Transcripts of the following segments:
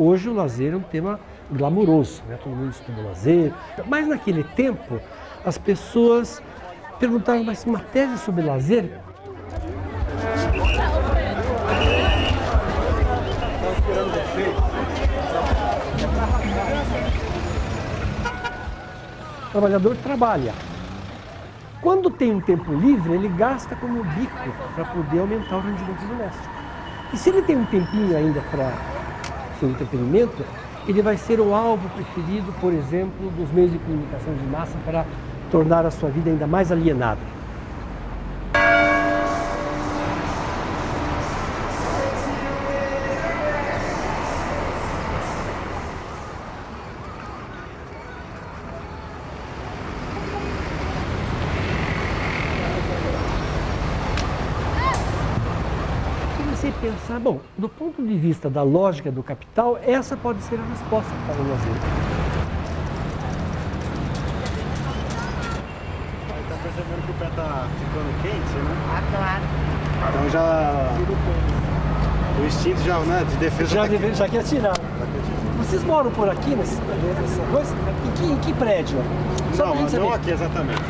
Hoje o lazer é um tema glamouroso, né? Todo mundo estuda lazer. Mas naquele tempo, as pessoas perguntavam, mas uma tese sobre lazer? O trabalhador trabalha. Quando tem um tempo livre, ele gasta como bico para poder aumentar o rendimento doméstico. E se ele tem um tempinho ainda para seu entretenimento, ele vai ser o alvo preferido, por exemplo, dos meios de comunicação de massa para tornar a sua vida ainda mais alienada. Pensar, bom, do ponto de vista da lógica do capital, essa pode ser a resposta para o lazer. Está percebendo que o pé está ficando quente, né? Ah, claro. Então já... O instinto já, né, de defesa Já quer tirar. Vocês moram por aqui, nessa coisa? Em que prédio? Não aqui exatamente.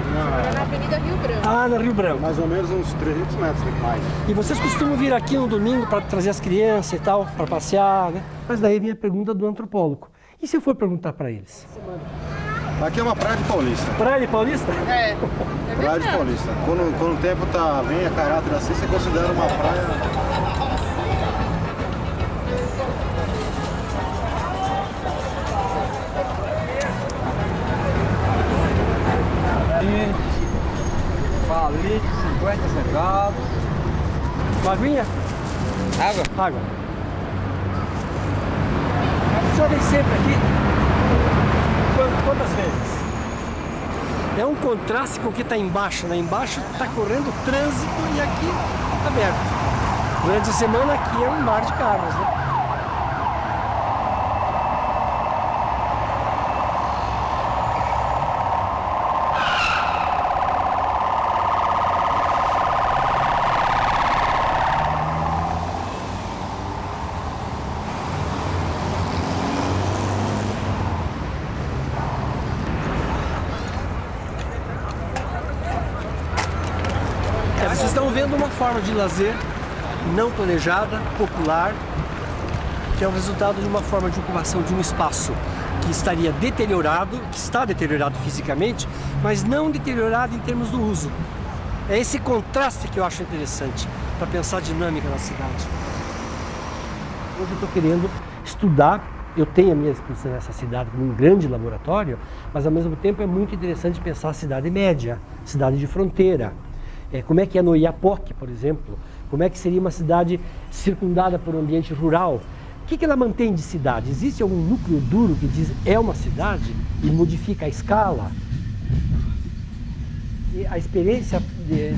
Na Avenida Rio Branco. Ah, na Rio Branco. Mais ou menos uns 300 metros mais. E vocês costumam vir aqui no domingo para trazer as crianças e tal, para passear, né? Mas daí vem a pergunta do antropólogo. E se eu for perguntar para eles? Aqui é uma praia de Paulista. Praia de Paulista? É. Praia de Paulista. Quando o tempo tá bem a caráter assim, você considera uma praia... Palito, 50 centavos. Uma aguinha? Água? Água. O senhor vem sempre aqui? Quantas vezes? É um contraste com o que está embaixo, né? Embaixo está correndo trânsito e aqui está aberto. Durante a semana aqui é um mar de carros, né? Vocês estão vendo uma forma de lazer não planejada, popular, que é o resultado de uma forma de ocupação de um espaço que estaria deteriorado, que está deteriorado fisicamente, mas não deteriorado em termos do uso. É esse contraste que eu acho interessante para pensar a dinâmica da cidade. Hoje eu estou querendo estudar, eu tenho a minha exposição nessa cidade como um grande laboratório, mas ao mesmo tempo é muito interessante pensar a cidade média, cidade de fronteira. Como é que é no Iapoque, por exemplo? Como é que seria uma cidade circundada por um ambiente rural? O que ela mantém de cidade? Existe algum núcleo duro que diz é uma cidade e modifica a escala? E a experiência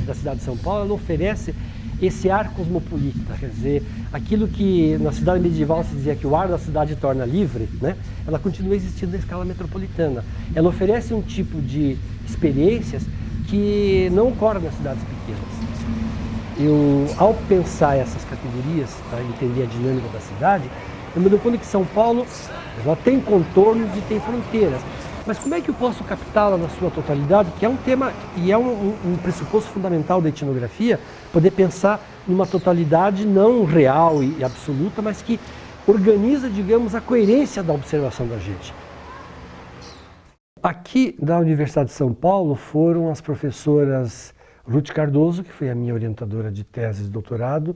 da cidade de São Paulo, ela oferece esse ar cosmopolita, quer dizer, aquilo que na cidade medieval se dizia que o ar da cidade torna livre, né? Ela continua existindo na escala metropolitana. Ela oferece um tipo de experiências que não ocorre nas cidades pequenas. Ao pensar essas categorias, para entender a dinâmica da cidade, eu me dou conta que São Paulo ela tem contornos e tem fronteiras. Mas como é que eu posso captá-la na sua totalidade, que é um tema e é um pressuposto fundamental da etnografia, poder pensar numa totalidade não real e absoluta, mas que organiza, digamos, a coerência da observação da gente. Aqui da Universidade de São Paulo foram as professoras Ruth Cardoso, que foi a minha orientadora de tese de doutorado,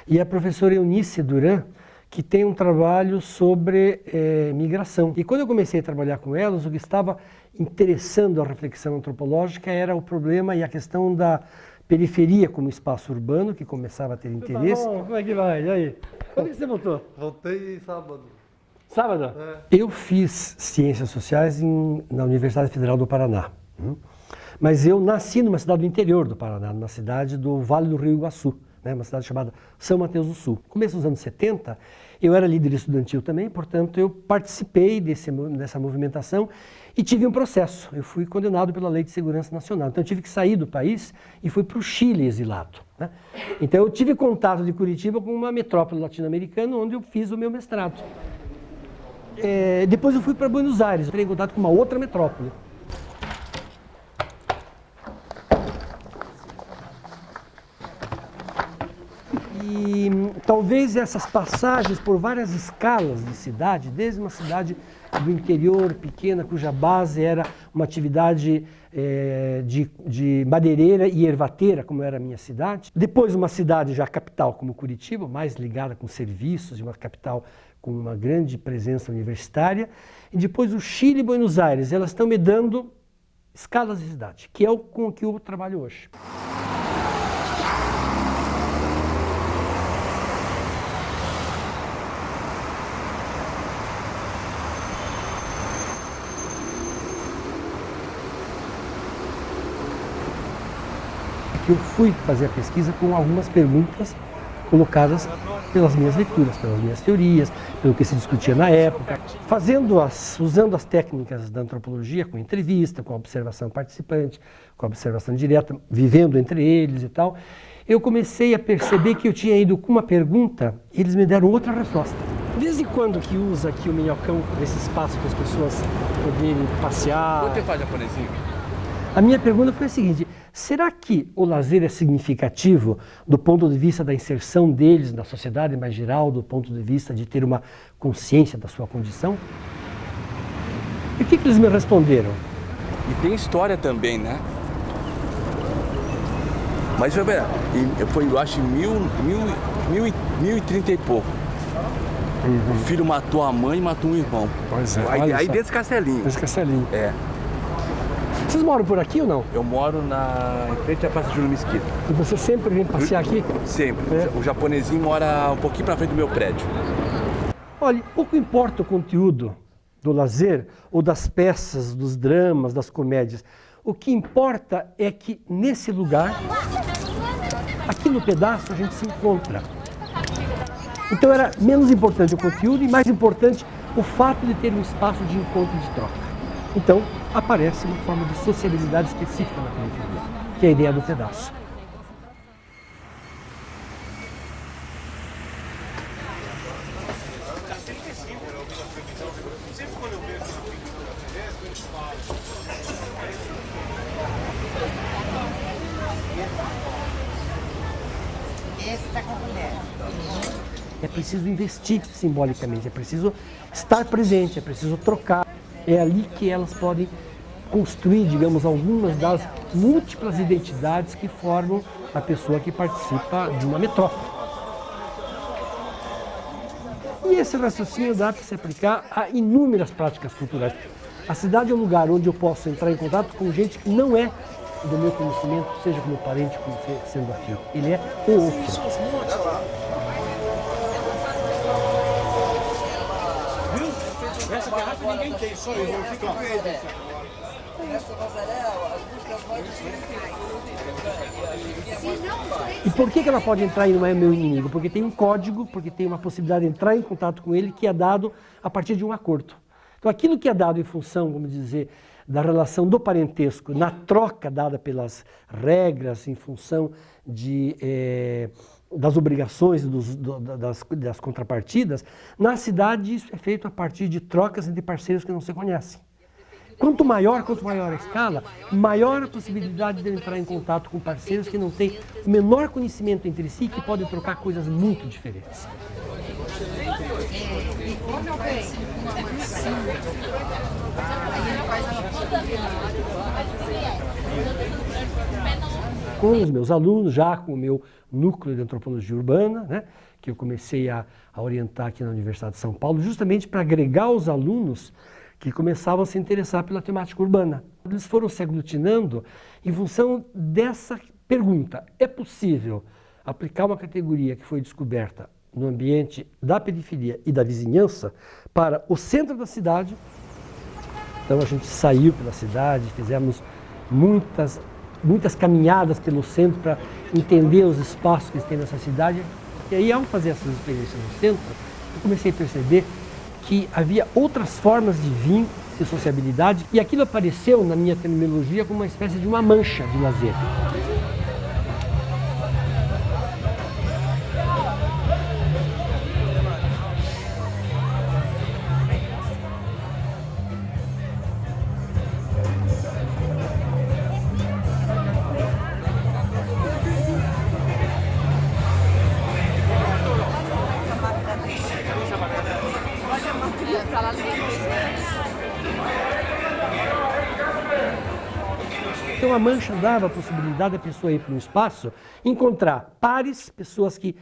e a professora Eunice Duran, que tem um trabalho sobre migração. E quando eu comecei a trabalhar com elas, o que estava interessando a reflexão antropológica era o problema e a questão da periferia como espaço urbano, que começava a ter interesse. Tá bom, como é que vai? E aí? Quando que você voltou? Voltei sábado. Sábado? É. Eu fiz Ciências Sociais na Universidade Federal do Paraná. Mas eu nasci numa cidade do interior do Paraná, numa cidade do Vale do Rio Iguaçu, né? Uma cidade chamada São Mateus do Sul. No começo dos anos 70, eu era líder estudantil também, portanto eu participei dessa movimentação e tive um processo. Eu fui condenado pela Lei de Segurança Nacional. Então eu tive que sair do país e fui para o Chile exilado, né? Então eu tive contato de Curitiba com uma metrópole latino-americana onde eu fiz o meu mestrado. depois eu fui para Buenos Aires, entrei em contato com uma outra metrópole. E talvez essas passagens por várias escalas de cidade, desde uma cidade do interior pequena, cuja base era uma atividade de madeireira e ervateira, como era a minha cidade. Depois uma cidade já capital, como Curitiba, mais ligada com serviços, e uma capital com uma grande presença universitária. E depois o Chile e Buenos Aires, elas estão me dando escalas de cidade, que é com o que eu trabalho hoje. Eu fui fazer a pesquisa com algumas perguntas colocadas pelas minhas leituras, pelas minhas teorias, pelo que se discutia na época, usando as técnicas da antropologia, com entrevista, com observação participante, com observação direta, vivendo entre eles e tal. Eu comecei a perceber que eu tinha ido com uma pergunta e eles me deram outra resposta. Desde quando que usa aqui o Minhocão, esse espaço para as pessoas poderem passear? Quanto tempo faz japonesinho? A minha pergunta foi a seguinte: será que o lazer é significativo do ponto de vista da inserção deles na sociedade mais geral, do ponto de vista de ter uma consciência da sua condição? E o que eles me responderam? E tem história também, né? Mas foi, eu acho, em 1030 e pouco. O filho matou a mãe e matou um irmão. Pois é. Aí desse castelinho. Desse castelinho. É. Vocês moram por aqui ou não? Eu moro em frente à Praça Júlio Mesquita. E você sempre vem passear aqui? Sempre. É. O japonesinho mora um pouquinho pra frente do meu prédio. Olha, pouco importa o conteúdo do lazer ou das peças, dos dramas, das comédias. O que importa é que nesse lugar, aqui no pedaço, a gente se encontra. Então era menos importante o conteúdo e mais importante o fato de ter um espaço de encontro e de troca. Então aparece uma forma de sociabilidade específica na periferia, que é a ideia do pedaço. É preciso investir simbolicamente, é preciso estar presente, é preciso trocar. É ali que elas podem construir, digamos, algumas das múltiplas identidades que formam a pessoa que participa de uma metrópole. E esse raciocínio dá para se aplicar a inúmeras práticas culturais. A cidade é um lugar onde eu posso entrar em contato com gente que não é do meu conhecimento, seja como parente, como sendo aquilo. Ele é o outro. Essa garrafa ninguém tem, só eu. E por que ela pode entrar e não é meu inimigo? Porque tem um código, porque tem uma possibilidade de entrar em contato com ele que é dado a partir de um acordo. Então aquilo que é dado em função, vamos dizer, da relação do parentesco, na troca dada pelas regras, em função das obrigações e das contrapartidas, na cidade isso é feito a partir de trocas entre parceiros que não se conhecem. Quanto maior a escala, maior a possibilidade de entrar em contato com parceiros que não têm o menor conhecimento entre si e que podem trocar coisas muito diferentes. Com os meus alunos, já com o meu núcleo de antropologia urbana, né, que eu comecei a orientar aqui na Universidade de São Paulo, justamente para agregar os alunos que começavam a se interessar pela temática urbana. Eles foram se aglutinando em função dessa pergunta: é possível aplicar uma categoria que foi descoberta no ambiente da periferia e da vizinhança para o centro da cidade? Então a gente saiu pela cidade, fizemos muitas caminhadas pelo centro para entender os espaços que tem nessa cidade. E aí, ao fazer essas experiências no centro, eu comecei a perceber que havia outras formas de vínculo, de sociabilidade, e aquilo apareceu na minha terminologia como uma espécie de uma mancha de lazer. Então a Mancha dava a possibilidade da pessoa ir para um espaço, encontrar pares, pessoas que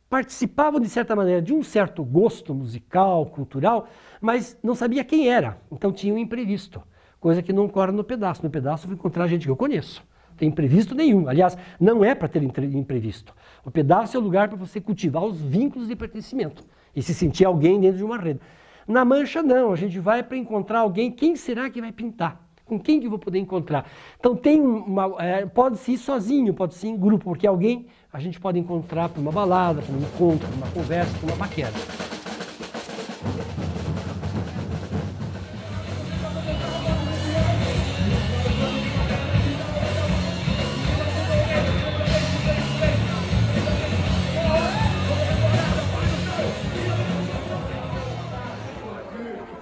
participavam de certa maneira de um certo gosto musical, cultural, mas não sabia quem era, então tinha um imprevisto, coisa que não ocorre no pedaço. No pedaço eu vou encontrar gente que eu conheço, não tem imprevisto nenhum, aliás, não é para ter imprevisto. O pedaço é o lugar para você cultivar os vínculos de pertencimento e se sentir alguém dentro de uma rede. Na Mancha não, a gente vai para encontrar alguém, quem será que vai pintar? Com quem que eu vou poder encontrar? Então pode-se ir sozinho, pode-se ir em grupo, porque alguém a gente pode encontrar por uma balada, por um encontro, por uma conversa, por uma paquera.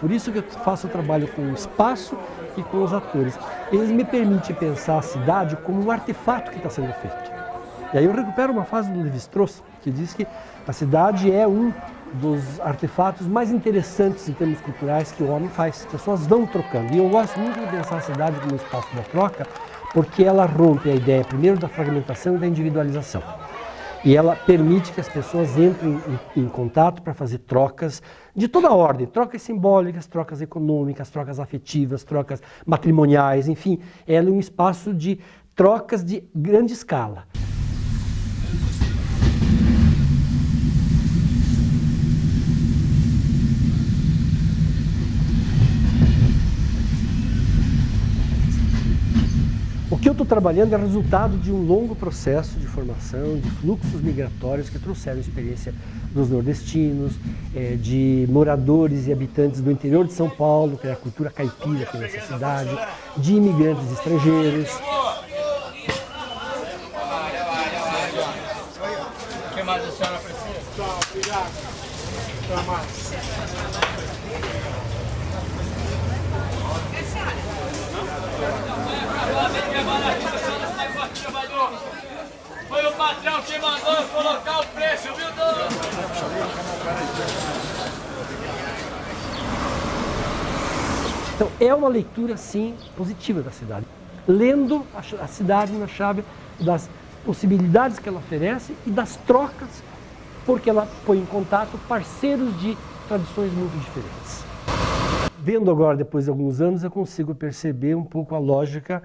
Por isso que eu faço o trabalho com o espaço e com os atores. Eles me permitem pensar a cidade como um artefato que está sendo feito. E aí eu recupero uma frase do Lévi-Strauss, que diz que a cidade é um dos artefatos mais interessantes em termos culturais que o homem faz. As pessoas vão trocando. E eu gosto muito de pensar a cidade como um espaço da troca, porque ela rompe a ideia, primeiro, da fragmentação e da individualização. E ela permite que as pessoas entrem em contato para fazer trocas de toda ordem, trocas simbólicas, trocas econômicas, trocas afetivas, trocas matrimoniais, enfim, ela é um espaço de trocas de grande escala. O que eu estou trabalhando é resultado de um longo processo de formação, de fluxos migratórios que trouxeram a experiência dos nordestinos, de moradores e habitantes do interior de São Paulo, que é a cultura caipira aqui nessa cidade, de imigrantes estrangeiros. O que mais a senhora precisa? Obrigado. Até mais. Foi o patrão que mandou colocar o preço, viu, dono? Então, é uma leitura, sim, positiva da cidade. Lendo a cidade na chave das possibilidades que ela oferece e das trocas, porque ela põe em contato parceiros de tradições muito diferentes. Vendo agora, depois de alguns anos, eu consigo perceber um pouco a lógica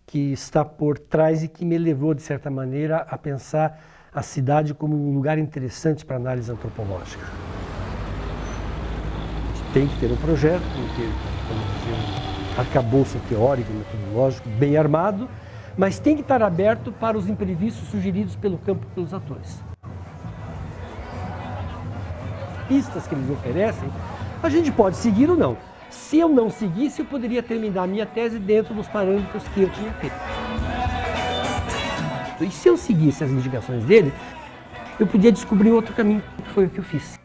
que está por trás e que me levou, de certa maneira, a pensar a cidade como um lugar interessante para análise antropológica. A gente tem que ter um projeto, tem que ter, como dizer, um arcabouço teórico, metodológico, bem armado, mas tem que estar aberto para os imprevistos sugeridos pelo campo pelos atores. Pistas que eles oferecem, a gente pode seguir ou não. Se eu não seguisse, eu poderia terminar a minha tese dentro dos parâmetros que eu tinha feito. E se eu seguisse as indicações dele, eu podia descobrir outro caminho, que foi o que eu fiz.